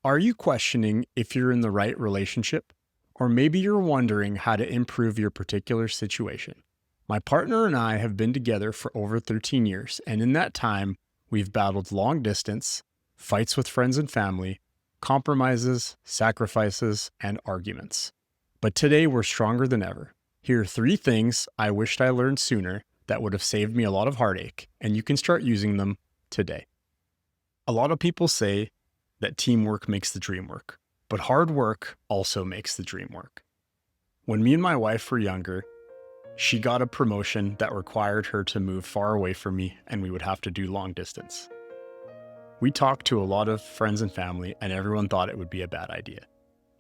Are you questioning if you're in the right relationship? Or maybe you're wondering how to improve your particular situation. My partner and I have been together for over 13 years, and in that time, we've battled long distance, fights with friends and family, compromises, sacrifices, and arguments. But today, we're stronger than ever. Here are three things I wished I learned sooner that would have saved me a lot of heartache, and you can start using them today. A lot of people say that teamwork makes the dream work, but hard work also makes the dream work. When me and my wife were younger, she got a promotion that required her to move far away from me, and we would have to do long distance. We talked to a lot of friends and family, and everyone thought it would be a bad idea.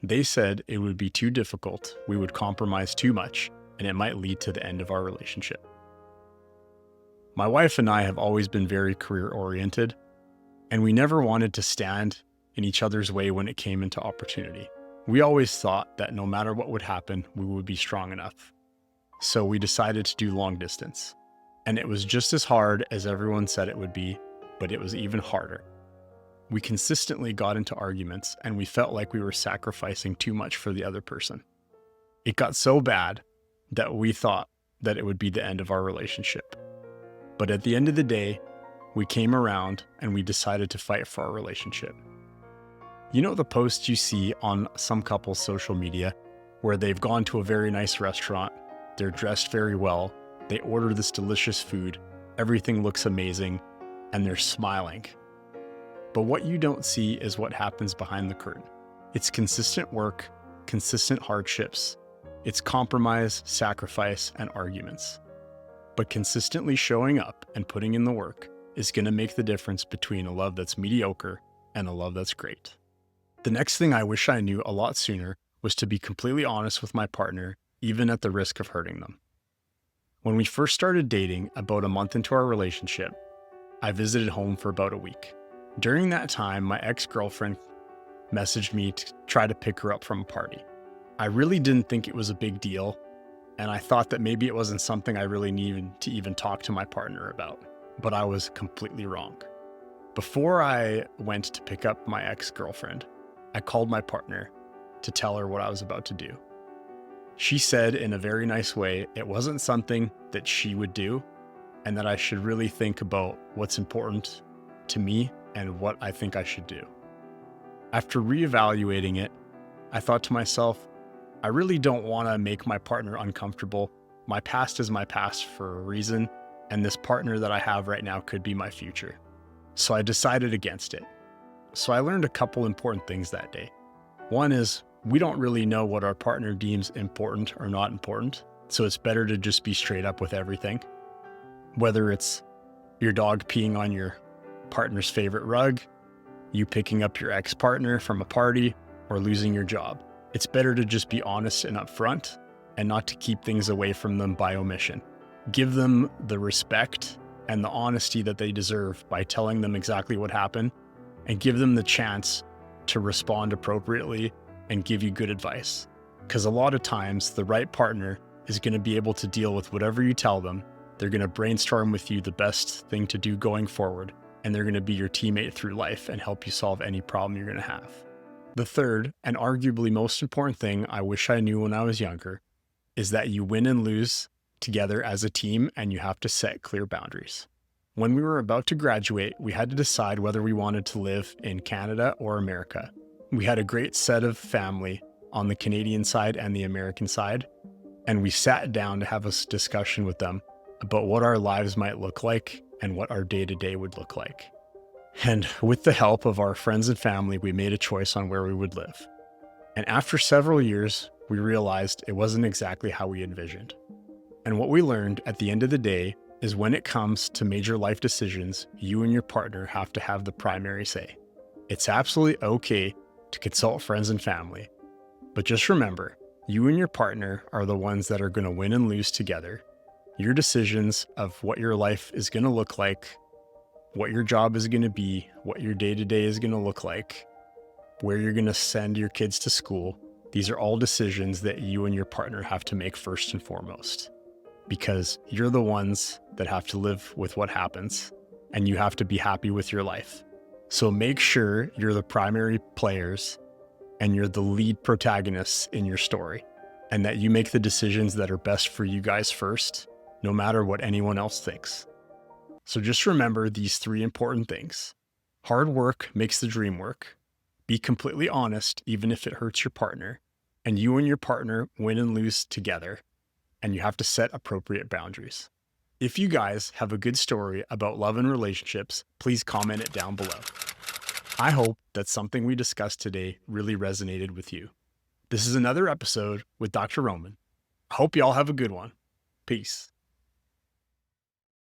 They said it would be too difficult, we would compromise too much, and it might lead to the end of our relationship. My wife and I have always been very career-oriented, and we never wanted to stand in each other's way when it came into opportunity. We always thought that no matter what would happen, we would be strong enough. So we decided to do long distance. And it was just as hard as everyone said it would be, but it was even harder. We consistently got into arguments, and we felt like we were sacrificing too much for the other person. It got so bad that we thought that it would be the end of our relationship. But at the end of the day, we came around and we decided to fight for our relationship. You know the posts you see on some couples' social media where they've gone to a very nice restaurant, they're dressed very well, they order this delicious food, everything looks amazing, and they're smiling. But what you don't see is what happens behind the curtain. It's consistent work, consistent hardships, it's compromise, sacrifice, and arguments. But consistently showing up and putting in the work is going to make the difference between a love that's mediocre and a love that's great. The next thing I wish I knew a lot sooner was to be completely honest with my partner, even at the risk of hurting them. When we first started dating, about a month into our relationship, I visited home for about a week. During that time, my ex-girlfriend messaged me to try to pick her up from a party. I really didn't think it was a big deal, and I thought that maybe it wasn't something I really needed to even talk to my partner about. But I was completely wrong. Before I went to pick up my ex-girlfriend, I called my partner to tell her what I was about to do. She said in a very nice way it wasn't something that she would do, and that I should really think about what's important to me and what I think I should do. After reevaluating it, I thought to myself, I really don't want to make my partner uncomfortable. My past is my past for a reason, and this partner that I have right now could be my future. So I decided against it. So I learned a couple important things that day. One is we don't really know what our partner deems important or not important, so it's better to just be straight up with everything. Whether it's your dog peeing on your partner's favorite rug, you picking up your ex-partner from a party, or losing your job. It's better to just be honest and upfront and not to keep things away from them by omission. Give them the respect and the honesty that they deserve by telling them exactly what happened, and give them the chance to respond appropriately and give you good advice. Because a lot of times the right partner is going to be able to deal with whatever you tell them. They're going to brainstorm with you the best thing to do going forward, and they're going to be your teammate through life and help you solve any problem you're going to have. The third, and arguably most important thing I wish I knew when I was younger, is that you win and lose together as a team, and you have to set clear boundaries. When we were about to graduate, we had to decide whether we wanted to live in Canada or America. We had a great set of family on the Canadian side and the American side, and we sat down to have a discussion with them about what our lives might look like and what our day-to-day would look like. And with the help of our friends and family, we made a choice on where we would live. And after several years, we realized it wasn't exactly how we envisioned. And what we learned at the end of the day is when it comes to major life decisions, you and your partner have to have the primary say. It's absolutely okay to consult friends and family, but just remember, you and your partner are the ones that are going to win and lose together. Your decisions of what your life is going to look like, what your job is going to be, what your day-to-day is going to look like, where you're going to send your kids to school, these are all decisions that you and your partner have to make first and foremost. Because you're the ones that have to live with what happens, and you have to be happy with your life. So make sure you're the primary players and you're the lead protagonists in your story, and that you make the decisions that are best for you guys first, no matter what anyone else thinks. So just remember these three important things. Hard work makes the dream work. Be completely honest, even if it hurts your partner. And you and your partner win and lose together. And you have to set appropriate boundaries. If you guys have a good story about love and relationships, please comment it down below. I hope that something we discussed today really resonated with you. This is another episode with Dr. Roman. I hope you all have a good one. Peace.